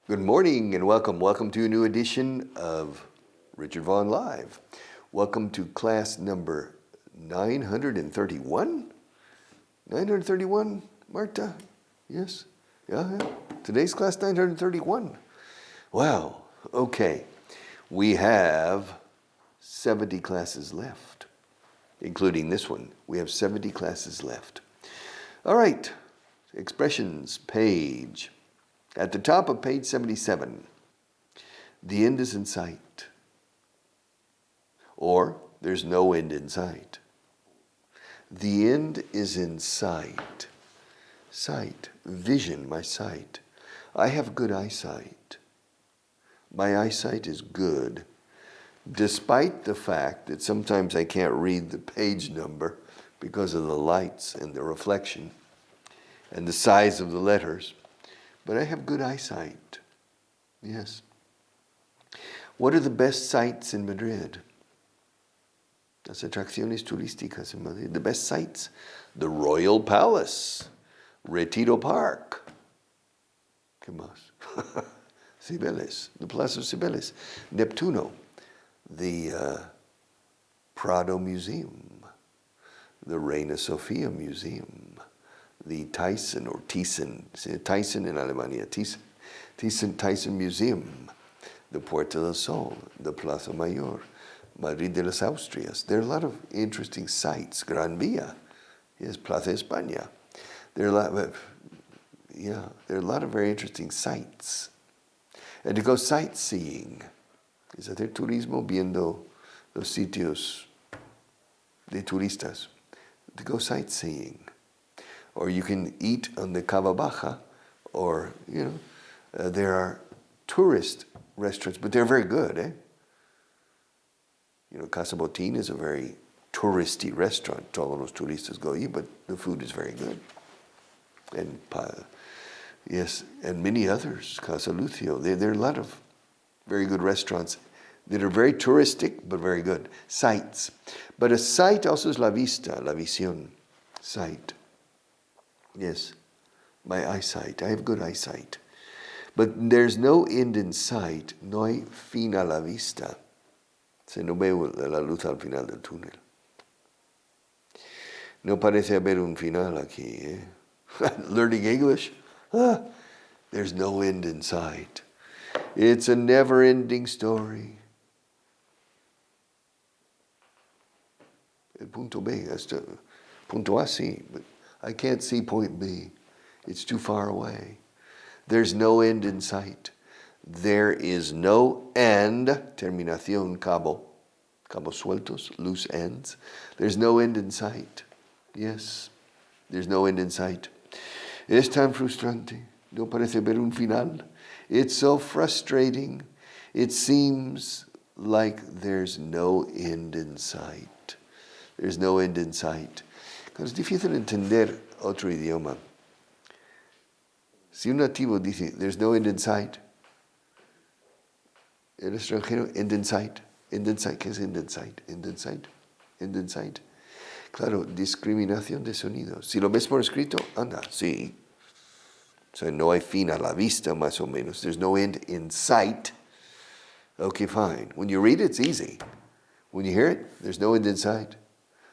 Good morning and welcome. Welcome to a new edition of Richard Vaughan Live. Welcome to class number 931. 931, Marta? Yes? Yeah. Today's class 931. Wow. Okay. We have 70 classes left, including this one. We have 70 classes left. All right. Expressions page. At the top of page 77, the end is in sight. Or, there's no end in sight. The end is in sight. Sight, vision, my sight. I have good eyesight. My eyesight is good, despite the fact that sometimes I can't read the page number because of the lights and the reflection and the size of the letters. But I have good eyesight. Yes. What are the best sights in Madrid? Las atracciones turísticas en Madrid. The best sights? The Royal Palace, Retiro Park. ¿Qué más? Cibeles, the Plaza Cibeles. Neptuno, the Prado Museum, the Reina Sofia Museum, the Thyssen in Alemania, Thyssen Museum, the Puerta del Sol, the Plaza Mayor, Madrid de las Austrias. There are a lot of interesting sites. Gran Via, yes, Plaza España. There are a lot of very interesting sites. And to go sightseeing is hacer turismo viendo los sitios de turistas. To go sightseeing. Or you can eat on the Cava Baja, or, there are tourist restaurants, but they're very good, eh? Casa Botín is a very touristy restaurant. Todos los turistas go eat, but the food is very good. And, yes, and many others, Casa Lucio. There are a lot of very good restaurants that are very touristic, but very good. Sights. But a sight also is la vista, la visión. Sight. Yes, my eyesight. I have good eyesight. But there's no end in sight. No hay fin a la vista. Se no veo la luz al final del túnel. No parece haber un final aquí, eh? Learning English? There's no end in sight. It's a never-ending story. El punto B, punto A sí, but I can't see point B. It's too far away. There's no end in sight. There is no end, terminación, cabos sueltos, loose ends. There's no end in sight. Yes, there's no end in sight. Es tan frustrante. No parece ver un final. It's so frustrating. It seems like there's no end in sight. There's no end in sight. Es difícil entender otro idioma. Si un nativo dice, there's no end in sight, el extranjero, end in sight. End in sight, ¿qué es end in sight? End in sight. End in sight. Claro, discriminación de sonidos. Si lo ves por escrito, anda, sí. So no hay fin a la vista, más o menos. There's no end in sight. Okay, fine. When you read it, it's easy. When you hear it, there's no end in sight.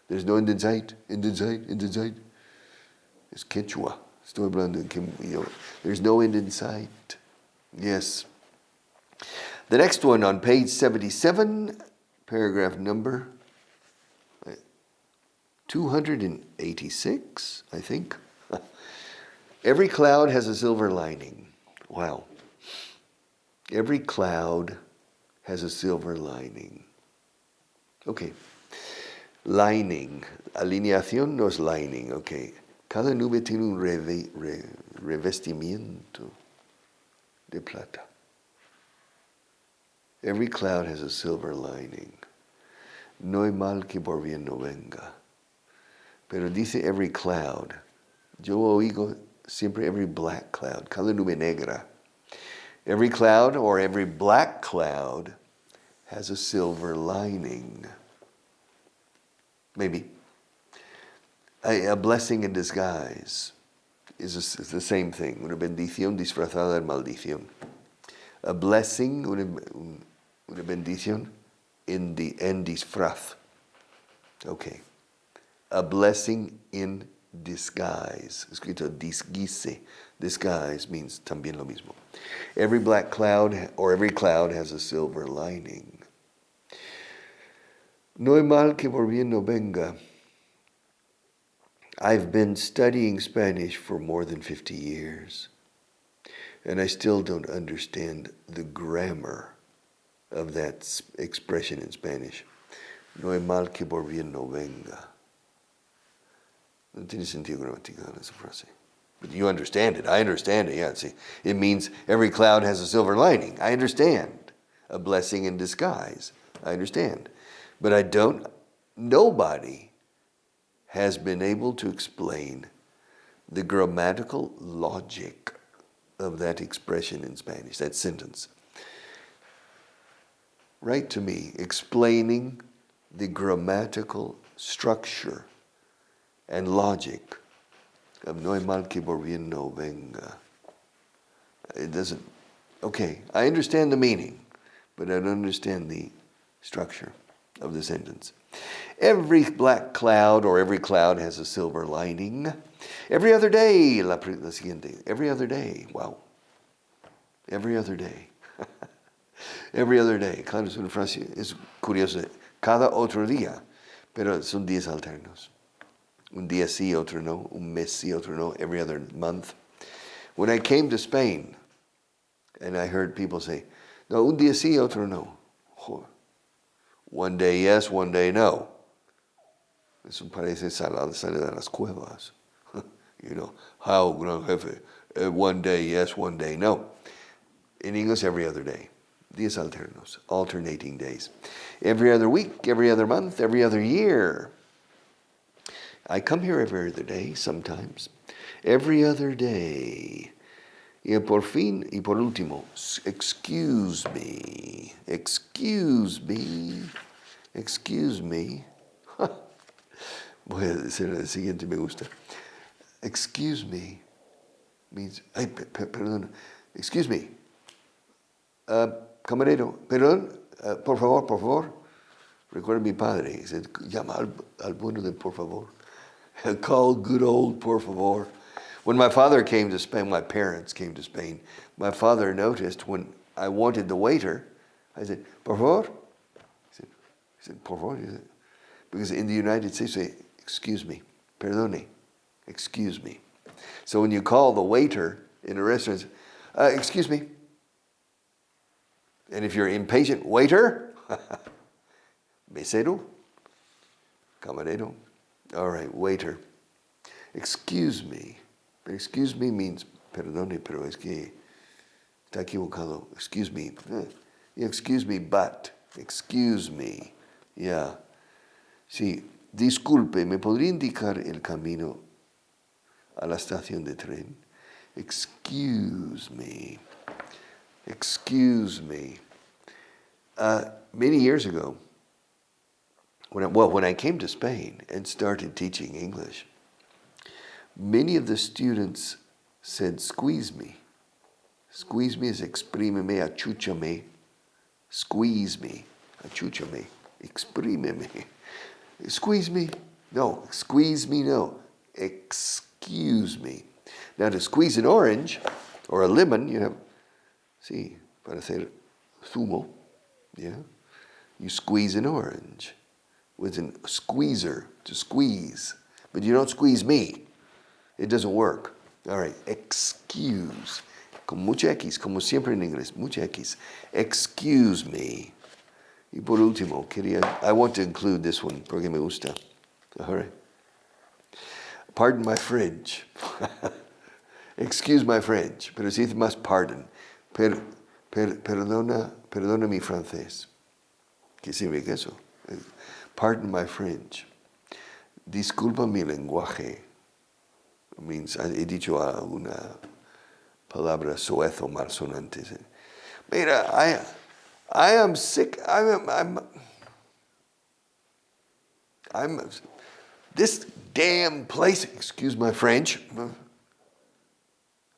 There's no end in sight, end in sight, end in sight. It's Quechua. Estoy hablando en idioma. There's no end in sight. Yes. The next one on page 77, paragraph number 286, I think. Every cloud has a silver lining. Wow. Every cloud has a silver lining. Okay. Lining. Alineación no es lining, okay. Cada nube tiene un revestimiento de plata. Every cloud has a silver lining. No hay mal que por bien no venga. Pero dice every cloud. Yo oigo siempre every black cloud. Cada nube negra. Every cloud or every black cloud has a silver lining. Maybe. A blessing in disguise is the same thing. Una bendición disfrazada de maldición. A blessing, una bendición, en disfraz. Okay. A blessing in disguise. Escrito disguise. Disguise means también lo mismo. Every black cloud or every cloud has a silver lining. No hay mal que por bien no venga. I've been studying Spanish for more than 50 years, and I still don't understand the grammar of that expression in Spanish. No hay mal que por bien no venga. No tiene sentido gramatical esa frase. But you understand it. I understand it. Yeah, see, it means every cloud has a silver lining. I understand. A blessing in disguise. I understand. But nobody has been able to explain the grammatical logic of that expression in Spanish, that sentence. Write to me explaining the grammatical structure and logic of no hay mal que por bien no venga. It doesn't, okay, I understand the meaning, but I don't understand the structure of the sentence. Every black cloud or every cloud has a silver lining. Every other day, la siguiente, every other day, wow. Every other day. Every other day. Claro, es una frase, es curioso. Cada otro día, pero son días alternos. Un día sí, otro no. Un mes sí, otro no. Every other month. When I came to Spain, and I heard people say, no, un día sí, otro no. One day yes, one day no. Eso parece salir de las cuevas. You know, how, gran jefe, one day yes, one day no. In English, every other day. Días alternos, alternating days. Every other week, every other month, every other year. I come here every other day, sometimes. Every other day. Y por fin, y por último, excuse me. Excuse me. Excuse me. Voy a decir el siguiente, me gusta. Excuse me means, ay, perdón, excuse me. Camarero, perdón, por favor. Recuerda mi padre, he said, llama al bueno del por favor. Call good old por favor. When my father came to Spain, my parents came to Spain, my father noticed when I wanted the waiter, I said, por favor. He said, por favor. He said, because in the United States, they say, excuse me, perdone, excuse me. So when you call the waiter in a restaurant, excuse me. And if you're impatient, waiter, mesero, camarero. All right, waiter. Excuse me. Excuse me means perdone, pero es que está equivocado. Excuse me. Excuse me, but. Excuse me. Yeah. Sí. Disculpe, ¿me podría indicar el camino a la estación de tren? Excuse me. Excuse me. Many years ago, when I came to Spain and started teaching English, many of the students said, squeeze me. Squeeze me is exprímeme, achúchame. Squeeze me, achúchame, exprímeme. Squeeze me? No. Squeeze me? No. Excuse me. Now to squeeze an orange or a lemon, you have, sí, para hacer zumo, yeah? You squeeze an orange with a squeezer to squeeze. But you don't squeeze me. It doesn't work. All right, excuse. Con mucha X, como siempre en inglés, mucha X. Excuse me. Y por último, I want to include this one porque me gusta. All right. Pardon my French. Excuse my French, pero si más pardon. Perdona mi francés. ¿Qué significa eso? Pardon my French. Disculpa mi lenguaje. Means, he dicho una palabra soez o malsonante. Mira, I am sick. I'm this damn place. Excuse my French.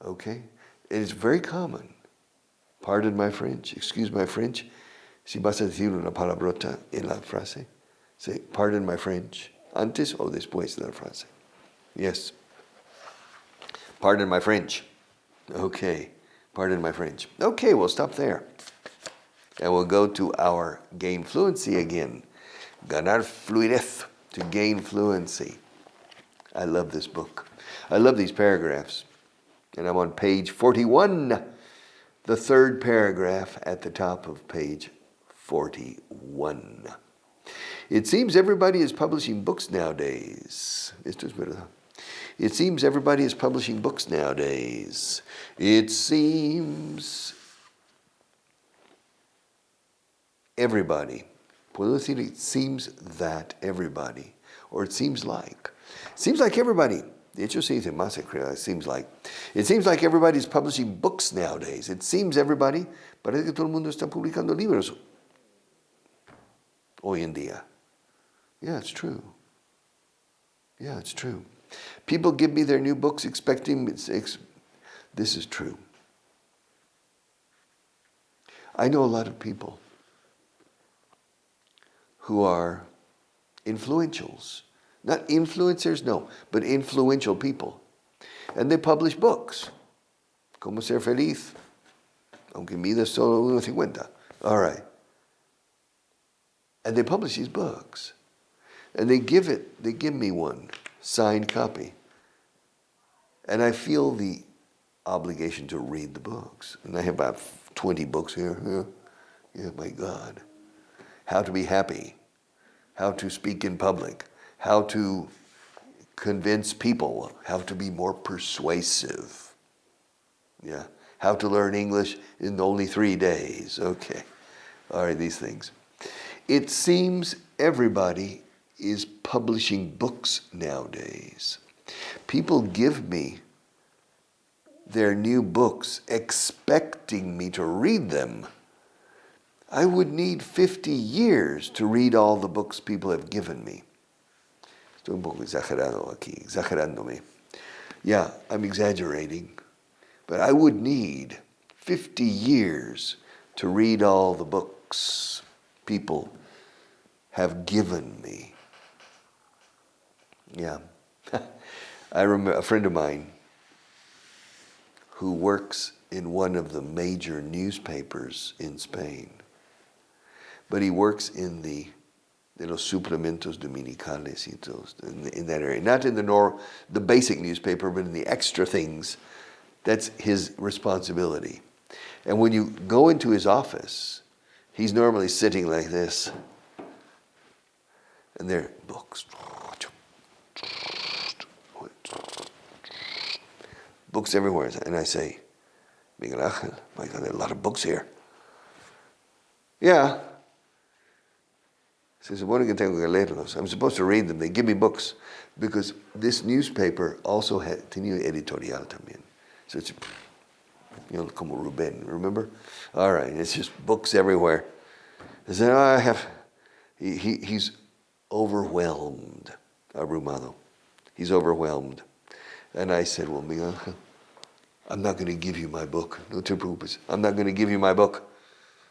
Okay, it is very common. Pardon my French. Excuse my French. Si vas a decir una palabrota en la frase, say, pardon my French. Antes o después de la frase. Yes. Pardon my French. Okay. Pardon my French. Okay, we'll stop there. And we'll go to our gain fluency again. Ganar fluidez, to gain fluency. I love this book. I love these paragraphs. And I'm on page 41, the third paragraph at the top of page 41. It seems everybody is publishing books nowadays. Esto es verdad. It seems everybody is publishing books nowadays. It seems everybody. Puedo decir it seems that everybody. Or it seems like. It seems like everybody. De hecho, se dice más, it seems like. It seems like everybody is publishing books nowadays. It seems everybody. Parece que todo el mundo está publicando libros hoy en día. Yeah, it's true. Yeah, it's true. People give me their new books expecting, this is true. I know a lot of people who are influentials. Not influencers, no, but influential people. And they publish books. Cómo ser feliz, aunque mida solo 1.50. All right. And they publish these books. And they give me one, signed copy. And I feel the obligation to read the books. And I have about 20 books here. Yeah, my God. How to be happy. How to speak in public. How to convince people. How to be more persuasive. Yeah. How to learn English in only 3 days. Okay. All right, these things. It seems everybody is publishing books nowadays. People give me their new books expecting me to read them. I would need 50 years to read all the books people have given me. Estoy un poco exagerado aquí, exagerándome. Yeah, I'm exaggerating. But I would need 50 years to read all the books people have given me. Yeah. I remember a friend of mine who works in one of the major newspapers in Spain. But he works in de los suplementos dominicales y todos, in that area. Not in the basic newspaper, but in the extra things. That's his responsibility. And when you go into his office, he's normally sitting like this. And there are books. Books everywhere. And I say, Miguel Ángel, my God, there are a lot of books here. Yeah. Se supone que tengo que leerlos. I'm supposed to read them. They give me books. Because this newspaper also tenía editorial también. So it's, como Rubén, remember? All right, it's just books everywhere. I said, he's overwhelmed, abrumado. He's overwhelmed. And I said, well, Miguel, I'm not going to give you my book. No te preocupes. I'm not going to give you my book.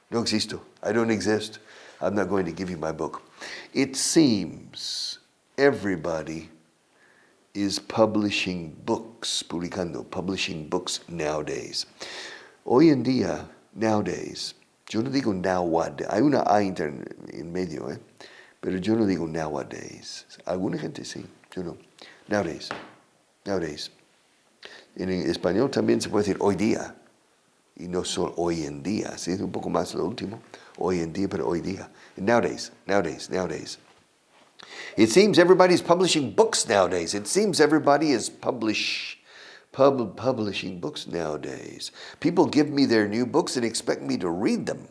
No existo. I don't exist. I'm not going to give you my book. It seems everybody is publishing books, publishing books nowadays. Hoy en día, nowadays, yo no digo nowadays, hay una A en medio, pero yo no digo nowadays. Alguna gente sí, yo no. Nowadays. En español también se puede decir hoy día, y no solo hoy en día, ¿sí? Un poco más lo último, hoy en día, pero hoy día. Nowadays. It seems everybody's publishing books nowadays. It seems everybody is publishing books nowadays. People give me their new books and expect me to read them.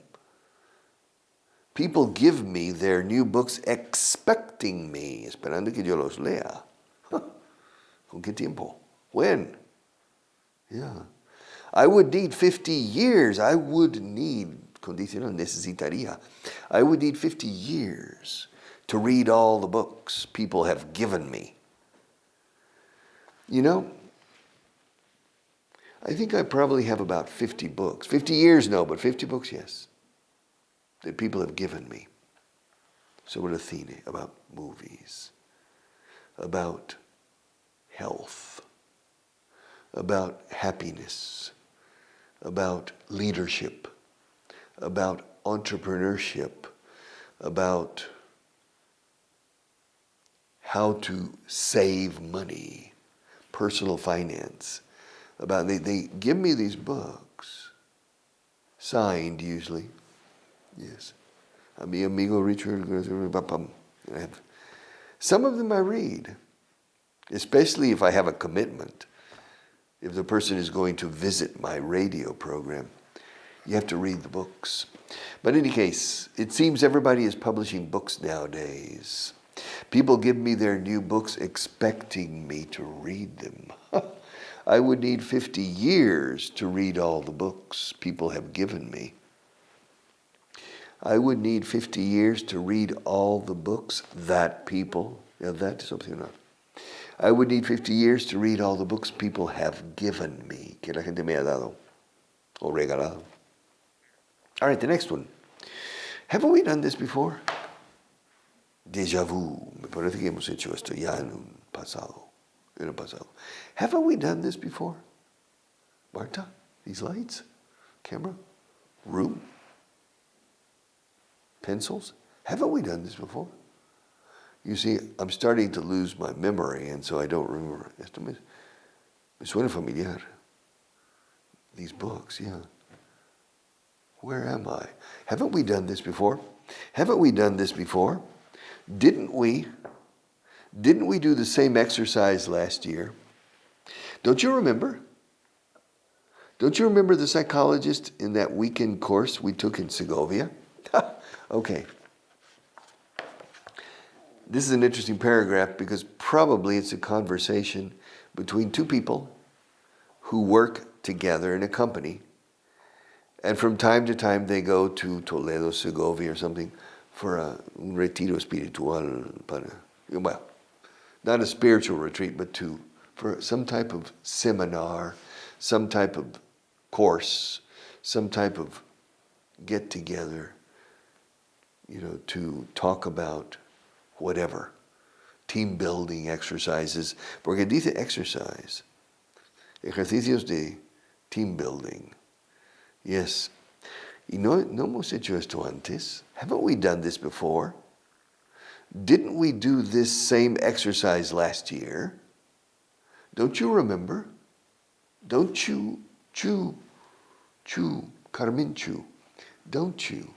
People give me their new books expecting me, esperando que yo los lea. ¿Con qué tiempo? When? Yeah. I would need 50 years. I would need, condicional, necesitaría. I would need 50 years to read all the books people have given me. You know, I think I probably have about 50 books. 50 years, no, but 50 books, yes, that people have given me. Sobre cine, about movies, about health, about happiness, about leadership, about entrepreneurship, about how to save money, personal finance. They give me these books, signed usually, yes. A mi amigo Richard, some of them I read, especially if I have a commitment. If the person is going to visit my radio program, you have to read the books. But in any case, it seems everybody is publishing books nowadays. People give me their new books expecting me to read them. I would need 50 years to read all the books people have given me. I would need 50 years to read all the books that people, that is something else. I would need 50 years to read all the books people have given me, que la gente me ha dado, o regalado. All right, the next one. Haven't we done this before? Déjà vu. Me parece que hemos hecho esto ya en un pasado. Haven't we done this before? Marta, these lights, camera, room, pencils. Haven't we done this before? You see, I'm starting to lose my memory, and so I don't remember. Esto me suena familiar. These books, yeah. Where am I? Haven't we done this before? Haven't we done this before? Didn't we do the same exercise last year? Don't you remember? Don't you remember the psychologist in that weekend course we took in Segovia? Okay. This is an interesting paragraph because probably it's a conversation between two people who work together in a company. And from time to time they go to Toledo, Segovia or something for a retiro espiritual. Well, not a spiritual retreat, but for some type of seminar, some type of course, some type of get together, to talk about whatever. Team building exercises. Porque dice exercise. Ejercicios de team building. Yes. Y no hemos hecho esto antes. Haven't we done this before? Didn't we do this same exercise last year? Don't you remember? Don't you, Carmen Chu, don't you?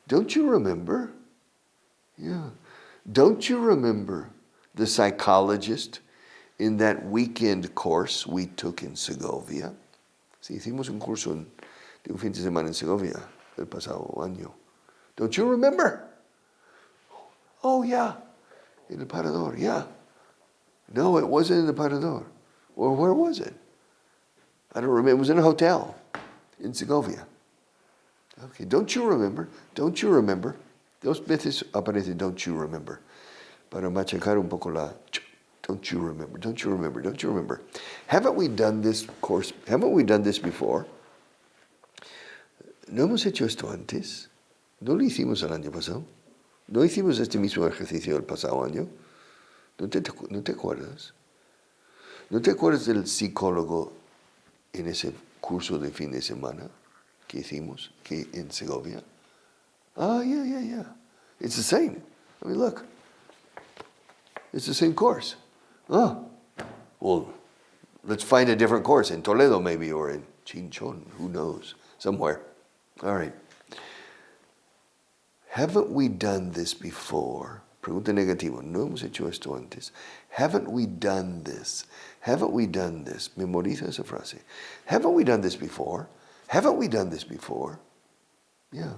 Don't you remember? Yeah. Don't you remember the psychologist in that weekend course we took in Segovia? Sí, hicimos un curso de un fin de semana en Segovia el pasado año. Don't you remember? Oh, yeah. In el Parador, yeah. No, it wasn't in the Parador. Or where was it? I don't remember. It was in a hotel in Segovia. Okay, don't you remember? Don't you remember? Dos veces aparece don't you remember. Para machacar un poco la don't you remember, don't you remember, don't you remember. Haven't we done this course? Haven't we done this before? ¿No hemos hecho esto antes? ¿No lo hicimos el año pasado? ¿No hicimos este mismo ejercicio el pasado año? ¿No te acuerdas? ¿No te acuerdas del psicólogo en ese curso de fin de semana que hicimos en Segovia? Ah, yeah. It's the same. I mean, look. It's the same course. Oh, well, let's find a different course in Toledo maybe, or in Chinchon, who knows, somewhere. All right. Haven't we done this before? Pregunta negativa. No hemos hecho esto antes. Haven't we done this? Haven't we done this? Memoriza esa frase. Haven't we done this before? Haven't we done this before? Yeah.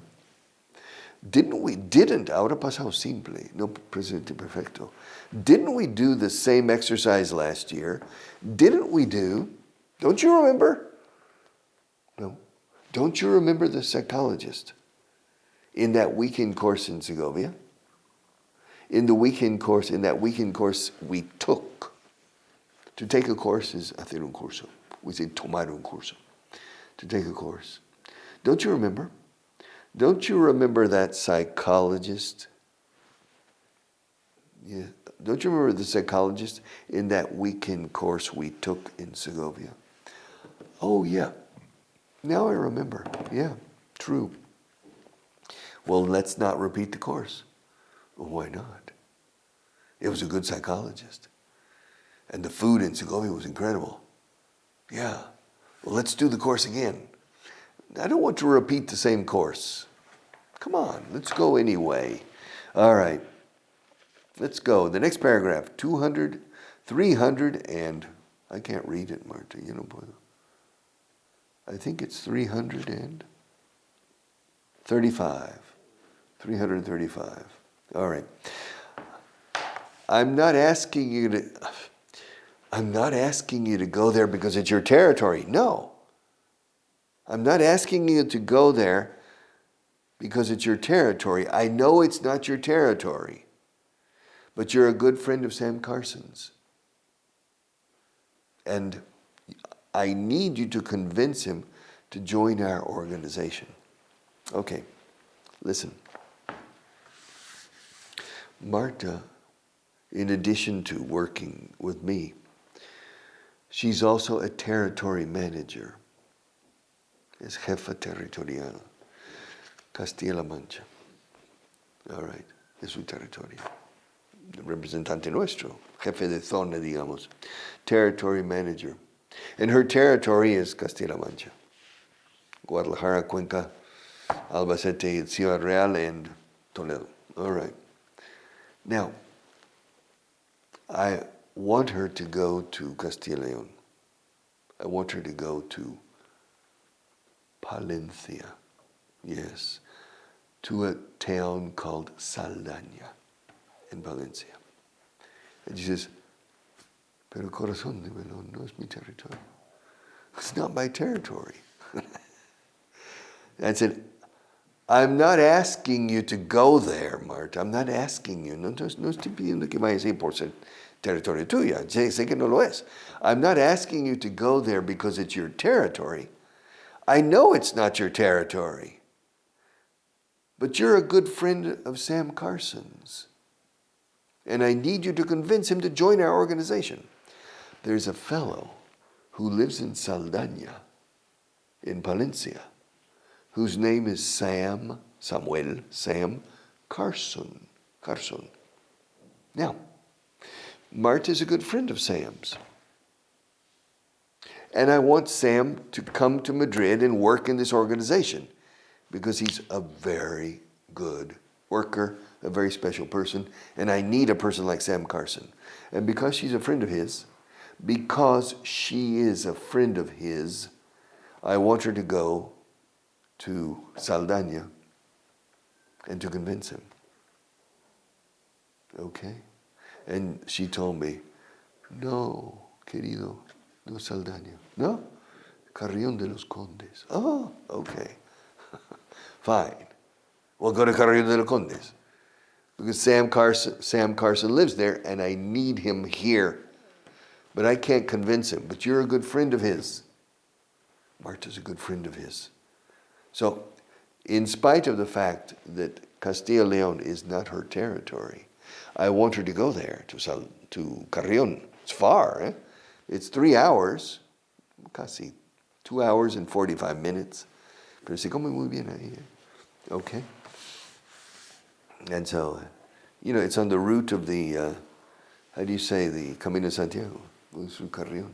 Didn't, ahora pasado simple, no presente perfecto. Didn't we do the same exercise last year? Didn't we don't you remember? No. Don't you remember the psychologist in that weekend course in Segovia? In that weekend course we took. To take a course is hacer un curso. We say tomar un curso, to take a course. Don't you remember? Don't you remember that psychologist? Yeah. Don't you remember the psychologist in that weekend course we took in Segovia? Oh, yeah. Now I remember. Yeah, true. Well, let's not repeat the course. Well, why not? It was a good psychologist. And the food in Segovia was incredible. Yeah. Well, let's do the course again. I don't want to repeat the same course. Come on, let's go anyway. All right. Let's go. The next paragraph, 200, 300, and I can't read it, Marta. You know, I think it's 335. 335. All right. I'm not asking you to go there because it's your territory. No. I'm not asking you to go there because it's your territory. I know it's not your territory. But you're a good friend of Sam Carson's. And I need you to convince him to join our organization. Okay, listen. Marta, in addition to working with me, she's also a territory manager. Es jefa territorial. Castilla-La Mancha. All right, es su territorio. Representante nuestro, jefe de zona, digamos, territory manager. And her territory is Castilla-La Mancha, Guadalajara, Cuenca, Albacete, Ciudad Real, and Toledo. All right. Now, I want her to go to Castilla y León. I want her to go to Palencia. Yes, to a town called Saldaña in Valencia. And she says, pero corazón de melón, no es mi territorio. It's not my territory. I said, I'm not asking you to go there, Marta. I'm not asking you. No estoy pidiendo que vayas ahí por ser territorio tuya. Sé que no lo es. I'm not asking you to go there because it's your territory. I know it's not your territory. But you're a good friend of Sam Carson's. And I need you to convince him to join our organization. There's a fellow who lives in Saldaña, in Palencia, whose name is Sam Carson. Now, Marta's a good friend of Sam's. And I want Sam to come to Madrid and work in this organization because he's a very good worker, a very special person, and I need a person like Sam Carson. And because she's a friend of his, I want her to go to Saldaña and to convince him. Okay? And she told me, no, querido, no Saldaña. No? Carrión de los Condes. Oh, okay. Fine. We'll go to Carrión de los Condes. Because Sam Carson lives there and I need him here. But I can't convince him. But you're a good friend of his. Marta's a good friend of his. So, in spite of the fact that Castilla y León is not her territory, I want her to go there, to Carrión. It's far, eh? It's 3 hours, casi 2 hours and 45 minutes. Pero se come muy bien ahí. Okay? And so, it's on the route of the, how do you say, the Camino de Santiago. Goes through Carrión.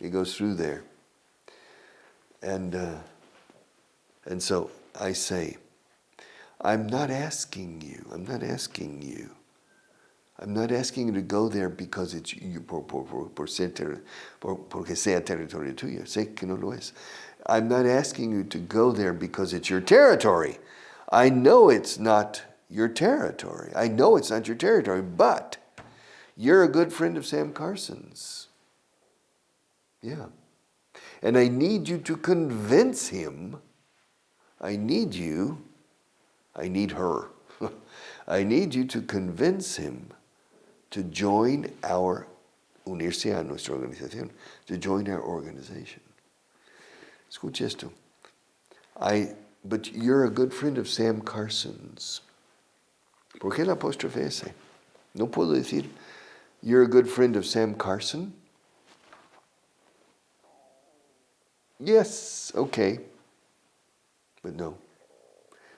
It goes through there. And so I say, I'm not asking you to go there because it's porque sea territorio tuyo. Sé que no lo es. I'm not asking you to go there because it's your territory. I know it's not your territory. But you're a good friend of Sam Carson's. Yeah. And I need you to convince him. I need her. I need you to convince him to join unirse a nuestra organización, to join our organization. Escuche esto. But you're a good friend of Sam Carson's. ¿Por qué la apóstrofe S? No puedo decir, you're a good friend of Sam Carson. Yes, okay. But no.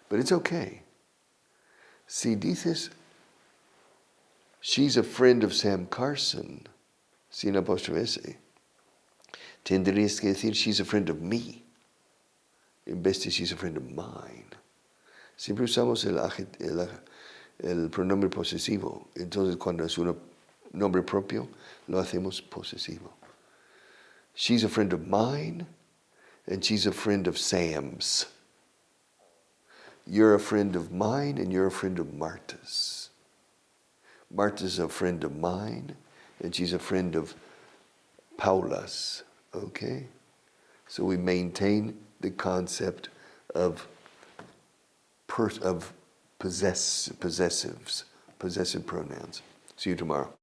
But it's okay. Si dices, she's a friend of Sam Carson, sin apóstrofe S, tendrías que decir, she's a friend of me, en vez de she's a friend of mine. Siempre usamos el pronombre posesivo. Entonces, cuando es un nombre propio, lo hacemos posesivo. She's a friend of mine, and she's a friend of Sam's. You're a friend of mine, and you're a friend of Marta's. Marta's a friend of mine, and she's a friend of Paula's. Okay? So we maintain the concept of possessives, possessive pronouns. See you tomorrow.